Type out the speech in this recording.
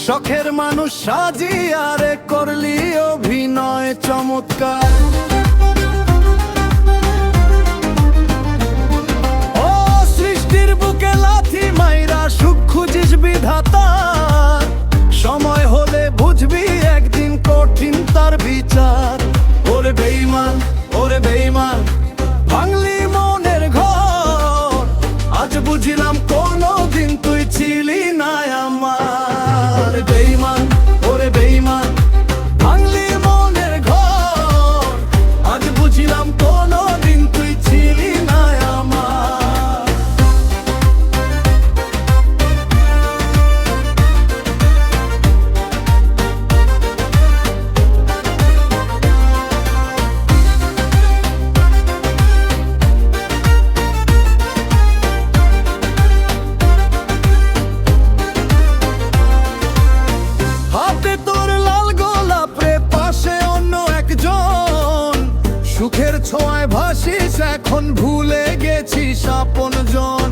শখের মানুষ সাজিয়ারে করলি অভিনয় চমৎকার। ও সৃষ্টির বুকে লাথি মাইরা সুখ খুঁজিস বিধাতা, সময় হলে বুঝবি একদিন কঠিন তার বিচার। ওরে বেঈমান, ওরে বেঈমান, ভাঙলি মনের ঘর, আজ বুঝিলাম কোনদিন তুই ছিলি না আমার। বেঈমান, ওরে বেঈমান, ভাঙলি মনের ঘর, আজ বুঝিলাম কোনদিন তুই ছিলি না আমার। হাতে তোর লাল গোলাপ রে, পাশে অন্য একজন, সুখের ছোঁয়ায় ভাসিস এখন ভুলে গেছিস আপনজন।